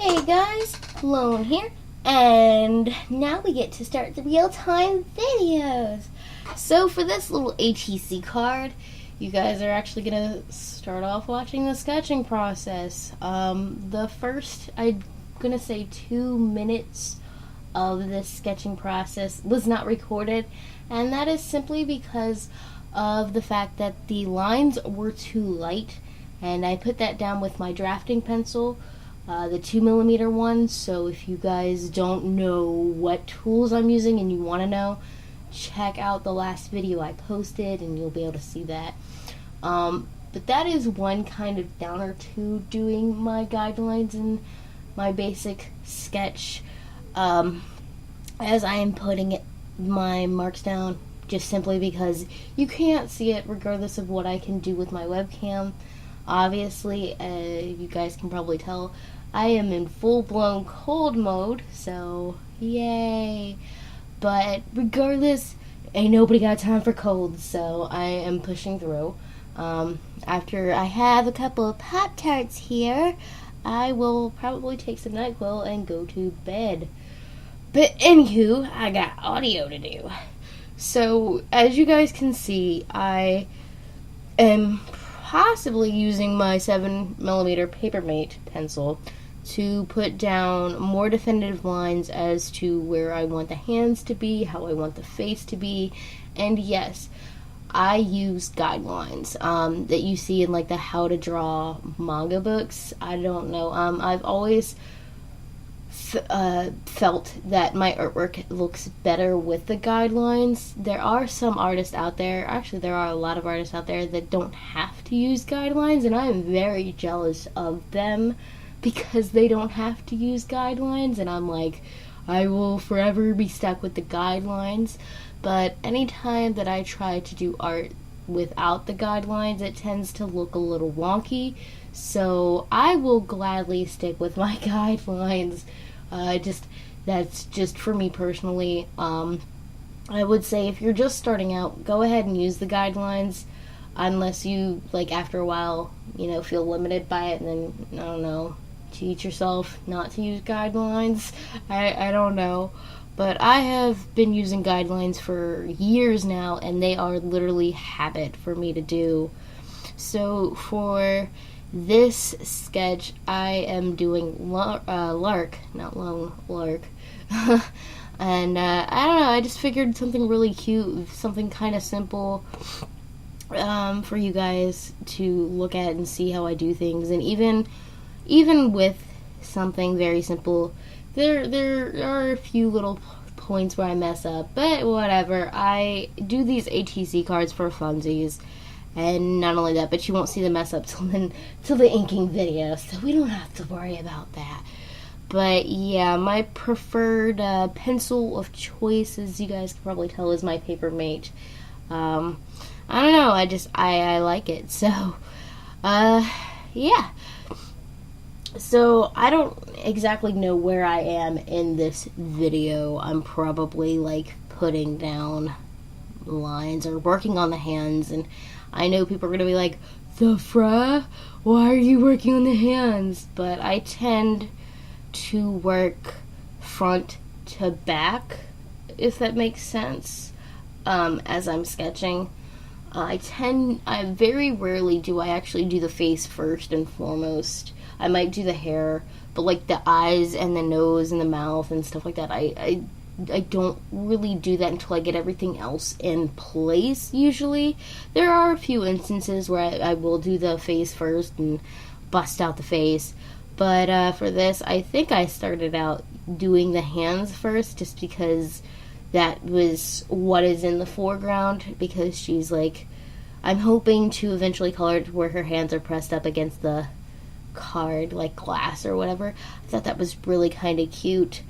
Hey guys, Lone here, and now we get to start the real-time videos. So for this little ATC card, you guys are actually going to start off watching the sketching process. The first, I'm going to say 2 minutes of this sketching process was not recorded, and that is simply because of the fact that the lines were too light, and I put that down with my drafting pencil. The 2mm one, so if you guys don't know what tools I'm using and you want to know, check out the last video I posted and you'll be able to see that. But that is one kind of downer to doing my guidelines and my basic sketch, as I am putting my marks down just simply because you can't see it regardless of what I can do with my webcam. Obviously, you guys can probably tell I am in full-blown cold mode, so yay. But regardless, ain't nobody got time for cold, so I am pushing through. After I have a couple of Pop-Tarts here, I will probably take some NyQuil and go to bed. But anywho, I got audio to do. So, as you guys can see, I am possibly using my 7mm Papermate pencil to put down more definitive lines as to where I want the hands to be, how I want the face to be, and yes, I use guidelines that you see in like the how to draw manga books. I don't know, I've always felt that my artwork looks better with the guidelines. There are some artists out there, actually there are a lot of artists out there that don't have to use guidelines, and I am very jealous of them because they don't have to use guidelines, and I'm like, I will forever be stuck with the guidelines. But anytime that I try to do art without the guidelines, it tends to look a little wonky, so I will gladly stick with my guidelines. That's just for me personally. I would say if you're just starting out, go ahead and use the guidelines, unless you, like, after a while, feel limited by it, and then, I don't know, teach yourself not to use guidelines. I don't know. But I have been using guidelines for years now, and they are literally habit for me to do. So for this sketch, I am doing Lark, not Lone, Lark. And I don't know, I just figured something really cute, something kind of simple, for you guys to look at and see how I do things. And even with something very simple, there are a few little points where I mess up, but whatever. I do these ATC cards for funsies, and not only that, but you won't see the mess up till the inking video, so we don't have to worry about that. But yeah, my preferred pencil of choice, as you guys can probably tell, is my Papermate. I don't know, I like it, so yeah. So I don't exactly know where I am in this video. I'm probably like putting down lines or working on the hands, and I know people are going to be like, the fra? Why are you working on the hands? But I tend to work front to back, if that makes sense, as I'm sketching. I very rarely do I actually do the face first and foremost. I might do the hair, but like the eyes and the nose and the mouth and stuff like that, I don't really do that until I get everything else in place, usually. There are a few instances where I will do the face first and bust out the face, but for this, I think I started out doing the hands first just because that was what is in the foreground, because she's like, I'm hoping to eventually color it where her hands are pressed up against the card, like glass or whatever. I thought that was really kind of cute.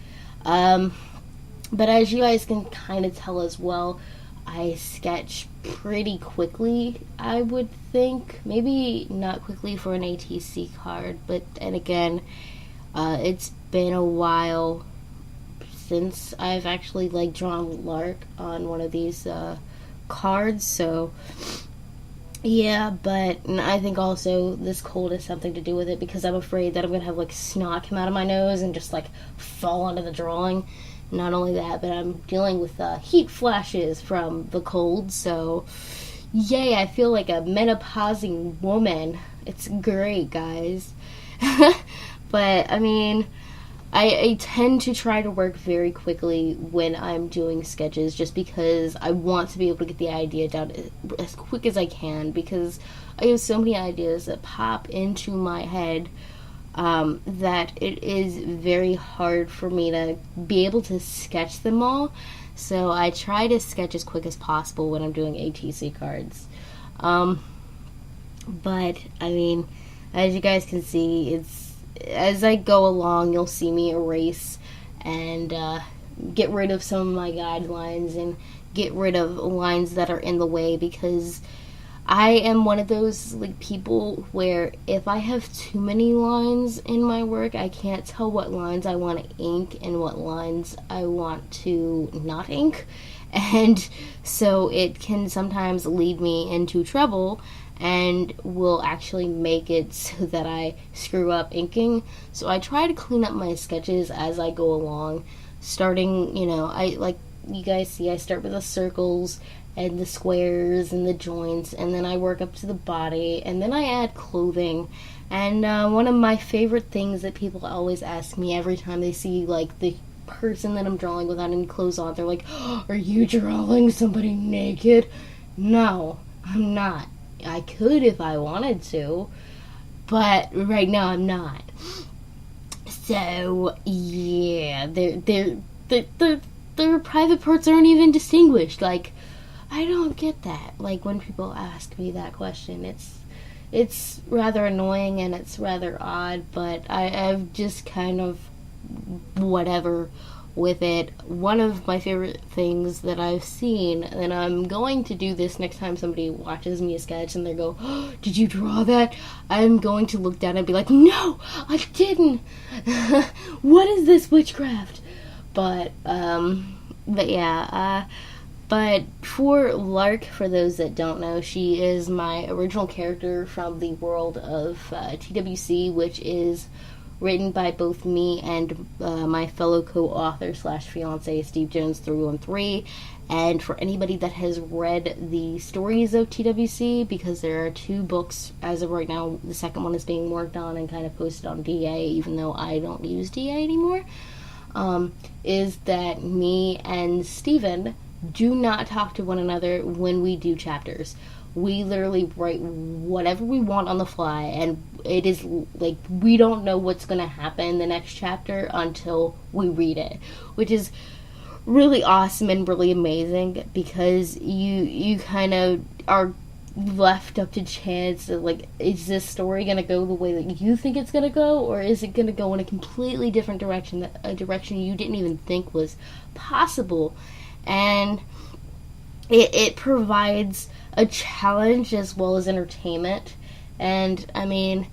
But as you guys can kind of tell as well, I sketch pretty quickly, I would think. Maybe not quickly for an ATC card, but and again, it's been a while since I've actually like drawn Lark on one of these cards, so Yeah, but I think also this cold has something to do with it because I'm afraid that I'm gonna have like snot come out of my nose and just like fall onto the drawing. Not only that, but I'm dealing with heat flashes from the cold, so yay, I feel like a menopausing woman. It's great, guys. But I mean, I tend to try to work very quickly when I'm doing sketches just because I want to be able to get the idea down as quick as I can because I have so many ideas that pop into my head that it is very hard for me to be able to sketch them all. So I try to sketch as quick as possible when I'm doing ATC cards. But, I mean, as you guys can see, as I go along, you'll see me erase and get rid of some of my guidelines and get rid of lines that are in the way because I am one of those like people where if I have too many lines in my work, I can't tell what lines I want to ink and what lines I want to not ink. And so it can sometimes lead me into trouble and will actually make it so that I screw up inking. So I try to clean up my sketches as I go along, starting, I like you guys see, I start with the circles and the squares and the joints, and then I work up to the body, and then I add clothing. And one of my favorite things that people always ask me every time they see like the person that I'm drawing without any clothes on, they're like, oh, are you drawing somebody naked? No, I'm not. I could if I wanted to, but right now I'm not. So yeah, their private parts aren't even distinguished. Like, I don't get that. Like when people ask me that question, it's rather annoying and it's rather odd. But I've just kind of whatever with it. One of my favorite things that I've seen, and I'm going to do this next time somebody watches me a sketch and they go, oh, did you draw that? I'm going to look down and be like, no, I didn't. What is this witchcraft? But yeah, but for Lark, for those that don't know, she is my original character from the world of TWC, which is written by both me and my fellow co-author slash fiance Steve Jones 313. And for anybody that has read the stories of TWC, because there are 2 books as of right now, the second one is being worked on and kind of posted on DA, even though I don't use DA anymore, is that me and Steven do not talk to one another when we do chapters. We literally write whatever we want on the fly, and it is like we don't know what's going to happen in the next chapter until we read it, which is really awesome and really amazing because you kind of are left up to chance of, like, is this story going to go the way that you think it's going to go, or is it going to go in a completely different direction, a direction you didn't even think was possible. And it provides a challenge as well as entertainment. And I mean,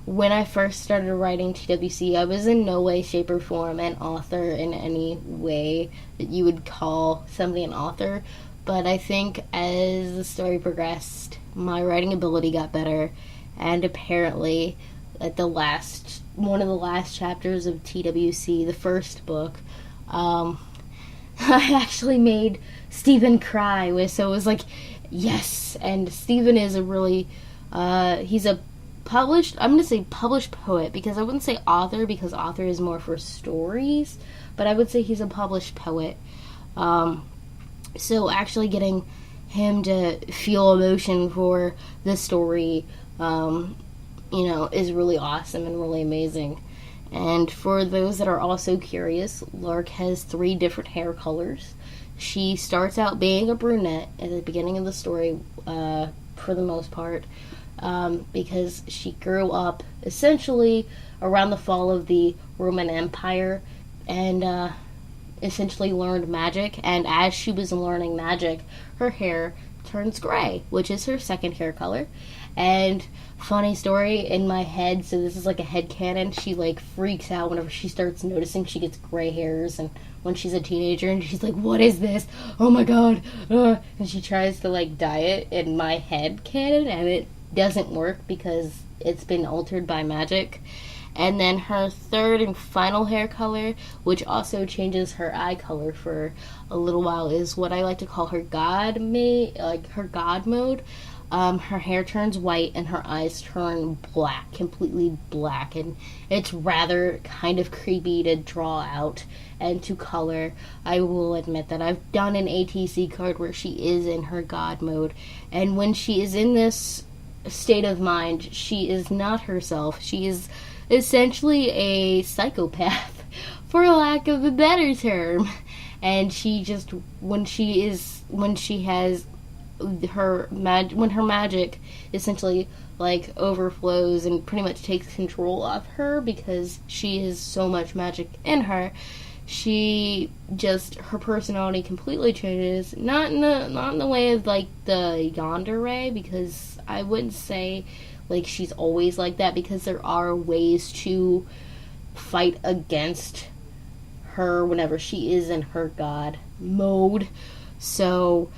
when I first started writing TWC, I was in no way, shape, or form an author in any way that you would call somebody an author. But I think as the story progressed, my writing ability got better, and apparently at one of the last chapters of TWC, the first book, I actually made Steven cry, so it was like, yes. And Steven is a really, he's a published, I'm going to say published poet, because I wouldn't say author, because author is more for stories, but I would say he's a published poet. So actually getting him to feel emotion for the story, is really awesome and really amazing. And for those that are also curious, Lark has 3 different hair colors. She starts out being a brunette at the beginning of the story, for the most part, because she grew up essentially around the fall of the Roman Empire and essentially learned magic. And as she was learning magic, her hair turns gray, which is her second hair color. And funny story, in my head, so this is like a headcanon, she like freaks out whenever she starts noticing she gets gray hairs, and when she's a teenager, and she's like, what is this? Oh my god. And she tries to like dye it in my head canon, and it doesn't work because it's been altered by magic. And then her third and final hair color, which also changes her eye color for a little while, is what I like to call her god mode. Her hair turns white and her eyes turn black, completely black, and it's rather kind of creepy to draw out and to color. I will admit that I've done an ATC card where she is in her god mode, and when she is in this state of mind, she is not herself. She is essentially a psychopath, for lack of a better term. And she just, when her magic essentially like overflows and pretty much takes control of her, because she has so much magic in her, her personality completely changes. Not in the way of like the yandere, because I wouldn't say like she's always like that, because there are ways to fight against her whenever she is in her god mode. So,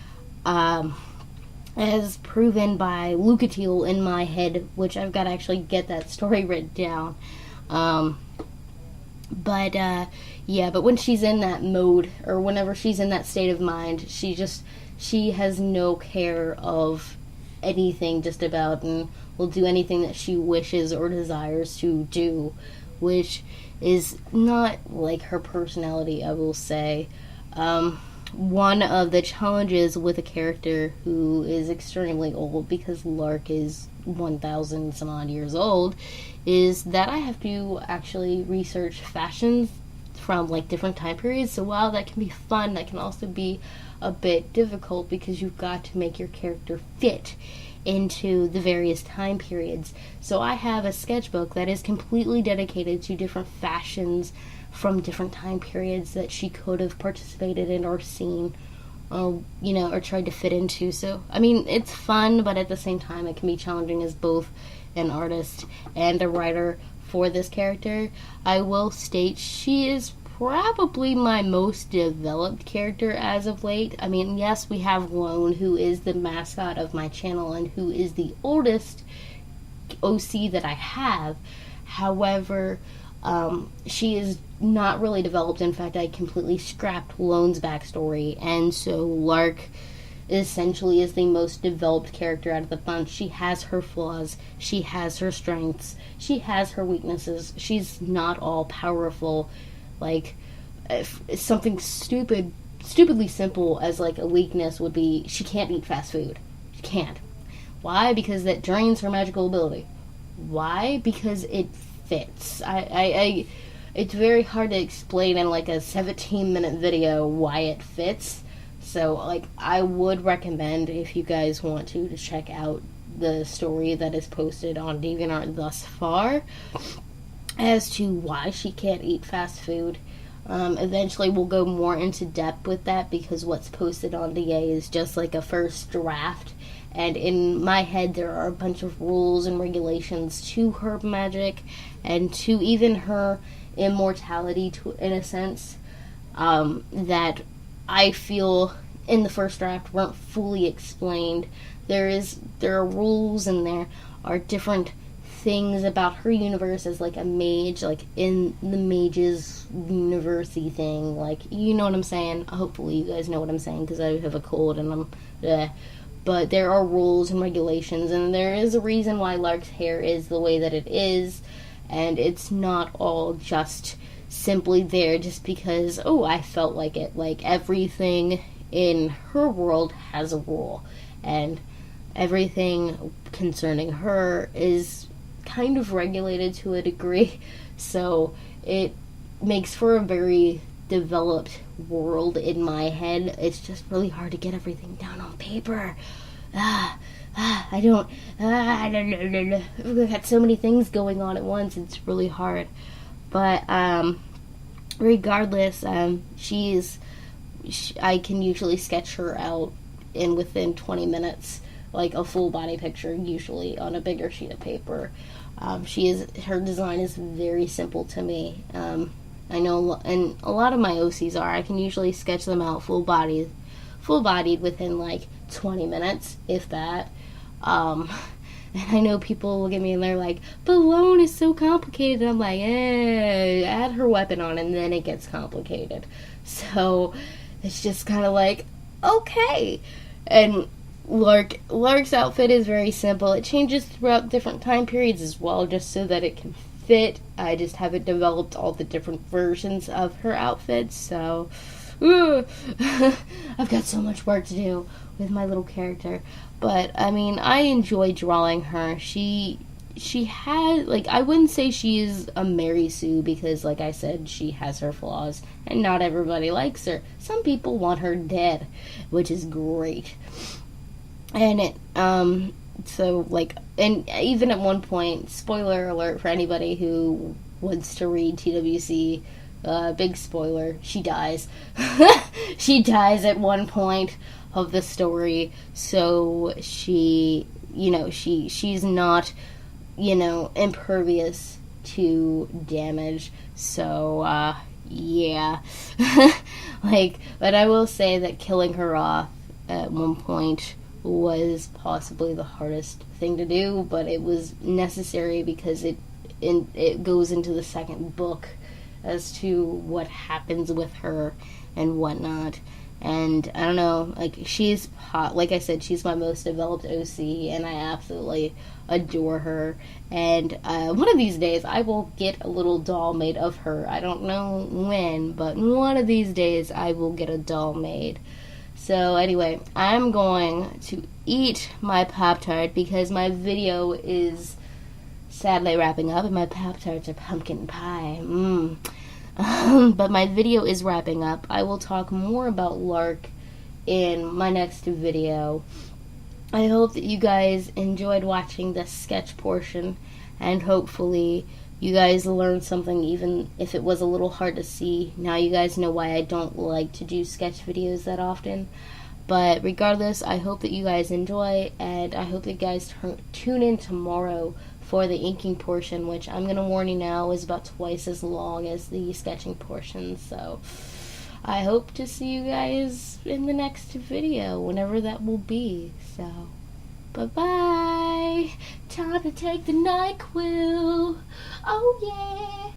as proven by Logitech in my head, which I've got to actually get that story written down. But when she's in that mode, or whenever she's in that state of mind, she has no care of anything just about, and will do anything that she wishes or desires to do, which is not like her personality, I will say. One of the challenges with a character who is extremely old, because Lark is 1,000 some odd years old, is that I have to actually research fashions from like different time periods. So while that can be fun, that can also be a bit difficult, because you've got to make your character fit into the various time periods. So I have a sketchbook that is completely dedicated to different fashions from different time periods that she could have participated in or seen, or tried to fit into. So, I mean, it's fun, but at the same time, it can be challenging as both an artist and a writer for this character. I will state she is probably my most developed character as of late. I mean, yes, we have Lone, who is the mascot of my channel and who is the oldest OC that I have. However, she is not really developed. In fact, I completely scrapped Lone's backstory, and so Lark essentially is the most developed character out of the bunch. She has her flaws, she has her strengths, she has her weaknesses. She's not all powerful. Like, if something stupidly simple as like a weakness would be she can't eat fast food. She can't. Why? Because that drains her magical ability. Why? Because it fits. It's very hard to explain in like a 17-minute video why it fits. So, like, I would recommend, if you guys want to check out the story that is posted on DeviantArt thus far as to why she can't eat fast food. Eventually we'll go more into depth with that, because what's posted on DA is just like a first draft, and in my head there are a bunch of rules and regulations to her magic and to even her immortality, in a sense, that I feel in the first draft weren't fully explained. There are rules, and there are different things about her universe as like a mage, like in the mage's university thing, like, you know what I'm saying. Hopefully you guys know what I'm saying, because I have a cold and but there are rules and regulations, and there is a reason why Lark's hair is the way that it is, and it's not all just simply there just because, oh, I felt like it. Like, everything in her world has a rule, and everything concerning her is kind of regulated to a degree, so it makes for a very developed world in my head. It's just really hard to get everything down on paper. I've got so many things going on at once, it's really hard. But regardless, I can usually sketch her out within 20 minutes like a full body picture, usually on a bigger sheet of paper. Her design is very simple to me. I know, and a lot of my OCs are. I can usually sketch them out full bodied within like 20 minutes, if that. And I know people look at me and they're like, Balloon is so complicated. I'm like, add her weapon on and then it gets complicated. So it's just kind of like, okay. And Lark's outfit is very simple. It changes throughout different time periods as well, just so that it can fit. I just haven't developed all the different versions of her outfits, so I've got so much work to do with my little character. But I mean, I enjoy drawing her. She has, like, I wouldn't say she is a Mary Sue because, like I said, she has her flaws and not everybody likes her. Some people want her dead, which is great. And so, like, and even at one point, spoiler alert for anybody who wants to read TWC, big spoiler, she dies. She dies at one point of the story, so she's not, impervious to damage, so, yeah. But I will say that killing her off at one point was possibly the hardest thing to do, but it was necessary because it goes into the second book as to what happens with her and whatnot. And I don't know, like, she's hot. Like I said, she's my most developed OC, and I absolutely adore her. And one of these days, I will get a little doll made of her. I don't know when, but one of these days, I will get a doll made. So anyway, I'm going to eat my Pop-Tart because my video is sadly wrapping up, and my Pop-Tarts are pumpkin pie. But my video is wrapping up. I will talk more about Lark in my next video. I hope that you guys enjoyed watching this sketch portion, and hopefully you guys learned something, even if it was a little hard to see. Now you guys know why I don't like to do sketch videos that often. But regardless, I hope that you guys enjoy, and I hope that you guys tune in tomorrow for the inking portion, which I'm going to warn you now is about twice as long as the sketching portion. So I hope to see you guys in the next video, whenever that will be. So bye-bye. Time to take the NyQuil. Oh yeah.